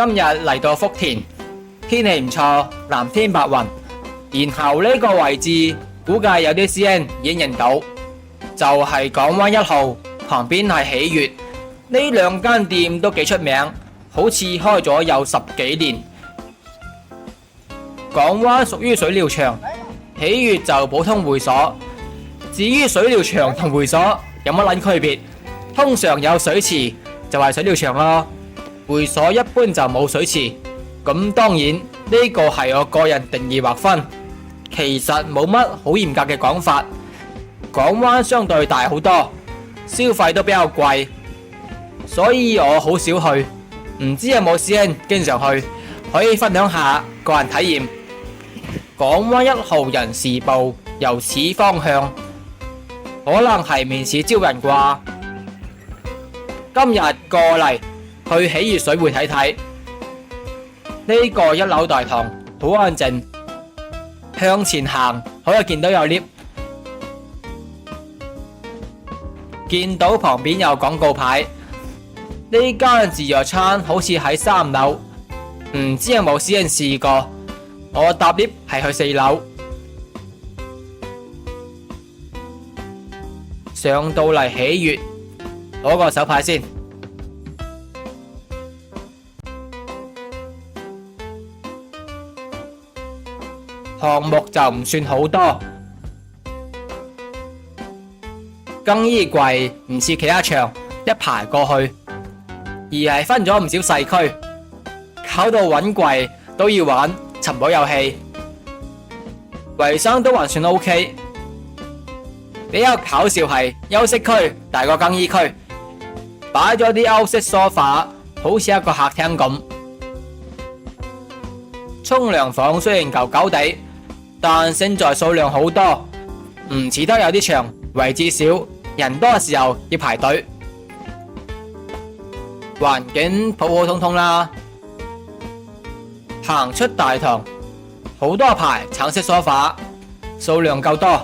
今日嚟到福田，天氣唔錯，藍天白雲。然後呢個位置估計有啲師兄已經認到，就係港灣1號旁邊係喜悅。呢兩間店都幾出名，好似開咗有10幾年。港灣屬於水療場，喜悅就普通會所。至於水療場同會所有乜撚區別？通常有水池就係水療場咯，會所一般就冇水池。咁當然呢個係我個人定義劃分，其實冇乜好嚴格嘅講法。港灣相對大好多，消費都比較貴，所以我好少去。唔知有冇師兄經常去，可以分享下個人體驗。港灣1號人事部由此方向，可能係面試招人啩。今日過嚟去喜悅水會睇睇，呢個1樓大堂好安靜，向前行可以見到有 lift， 見到旁邊有廣告牌。呢間自助餐好似喺3樓，唔知有冇師兄試過。我搭 lift 係去4樓，上到嚟喜悅，攞個手牌先。項目就唔算好多，更衣櫃唔似其他場一排過去，而係分咗唔少細區，搞到揾櫃都要玩尋寶遊戲。衛生都還算 OK， 比較搞笑係休息區大過更衣區，擺咗啲歐式梳化，好似一個客廳咁。沖涼房雖然舊舊地，但勝在數量好多，唔似得有啲場位置少，人多嘅時候要排隊。環境普普通通啦。行出大堂，好多排橙色梳化，數量夠多。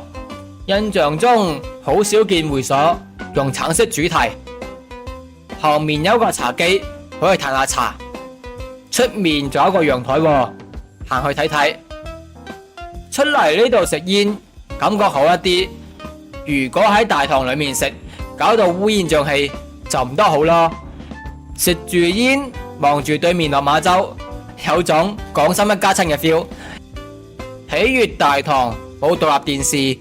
印象中好少見會所用橙色主題。後面有個茶幾，可以嘆下茶。出面仲有一個陽台喎，行去睇睇。出嚟呢度食煙，感覺好一啲。如果喺大堂裏面食，搞到烏煙瘴氣，就唔多好咯。食住煙，望住對面落馬洲，有種廣深一家親嘅 feel。喜悅大堂冇獨立電視，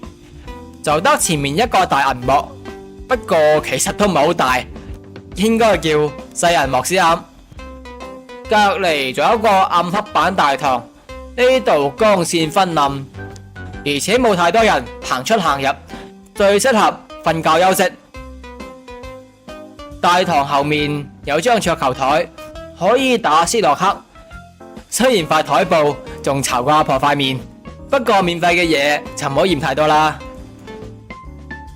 就得前面一個大銀幕，不過其實都唔係好大，應該叫細銀幕先啱。隔籬仲有一個暗黑版大堂，呢度光線昏暗，而且冇太多人行出行入，最適合瞓覺休息。大堂後面有張桌球台，可以打斯諾克。雖然塊台布仲巢過阿婆塊面，不過免費嘅嘢就唔好嫌太多啦。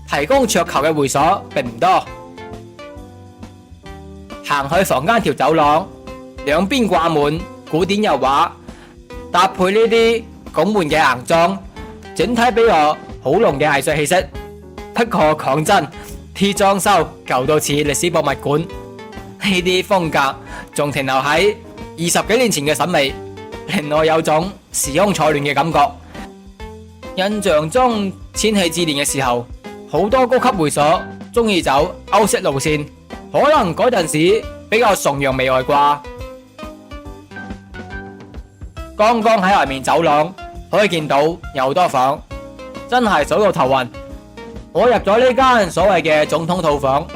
提供桌球嘅會所並唔多。行去房間條走廊，兩邊掛滿古典油畫，搭配呢啲拱門嘅硬裝，整體俾我好濃嘅藝術氣息。不過講真，啲裝修舊到似歷史博物館，呢啲風格仲停留喺20幾年前嘅審美，令我有種時空錯亂嘅感覺。印象中千禧之年嘅時候，好多高級會所中意走歐式路線，可能嗰陣時比較崇洋媚外啩。剛剛喺外面走廊可以見到有好多房，真係數到頭暈。我入咗呢間所謂嘅總統套房，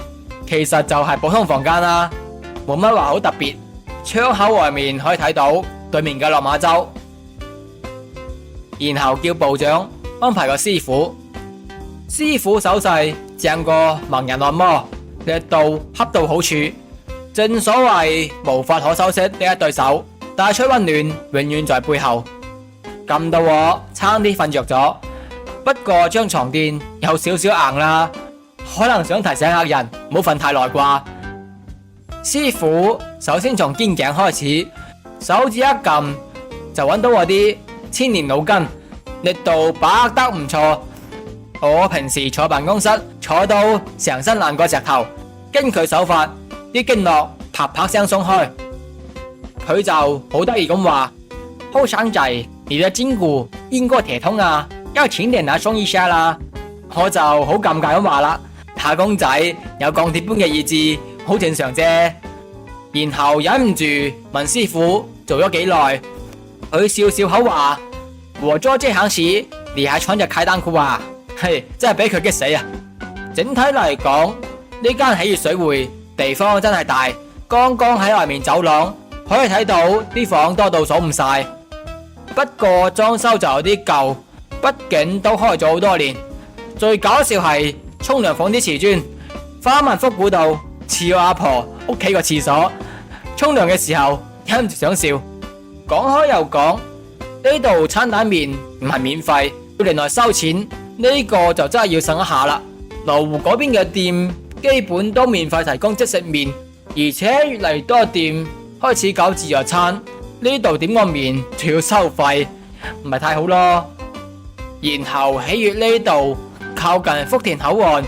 其實就係普通房間啦，冇乜話好特別。窗口外面可以睇到對面嘅落馬洲，然後叫部長安排個師傅，師傅手勢正過盲人按摩，力度恰到好處。正所謂無法可修飾呢一對手，帶出溫暖永遠在背後。撳到我差啲瞓着咗，不過張床墊有少少硬啦，可能想提醒客人唔好瞓太耐啩。師傅首先從肩頸開始，手指一撳就揾到我啲千年腦筋，力度把握得唔錯。我平時坐辦公室坐到成身爛過石頭，跟佢手法啲經絡啪啪聲鬆開。佢就好得意咁話：後生仔，你的筋骨應該鐵通啊，要請點來送一下啦。我就好尷尬咁話啦，打工仔有鋼鐵般嘅意志，好正常啫。然後忍唔住問師傅做咗幾耐，佢笑笑口話：我做這行時，你還穿着開襠褲啊？係真係俾佢激死啊！整體嚟講，呢間喜悅水匯地方真係大，剛剛喺外面走廊可以睇到啲房多到數唔晒。不過裝修就有啲舊，畢竟都開咗好多年。最搞笑係沖涼房啲瓷磚，翻萬福古道似我阿婆屋企個廁所。沖涼嘅時候忍唔住想笑。講開又講，呢度餐蛋麵唔係免費，要另外收錢，呢個就真係要省一下啦。羅湖嗰邊嘅店基本都免費提供即食麵，而且越嚟越多店開始搞自助餐，呢度點個麵仲要收費，唔係太好咯。然後喜悅呢度靠近福田口岸，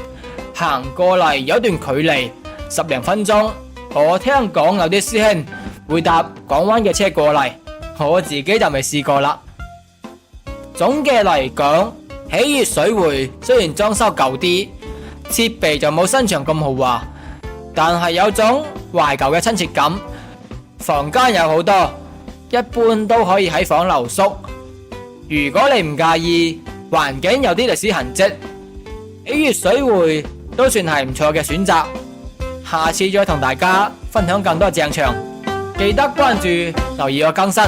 行過嚟有段距離10零分鐘。我聽講有啲師兄會搭港灣嘅車過嚟，我自己就未試過啦。總嘅嚟講，喜悅水匯雖然裝修舊啲，設備就冇新場咁豪華，但係有種懷舊嘅親切感。房間有好多，一般都可以喺房留宿。如果你唔介意環境有啲歷史痕跡，喜悅水匯都算係唔錯嘅選擇。下次再同大家分享更多正場，記得關注留意我更新。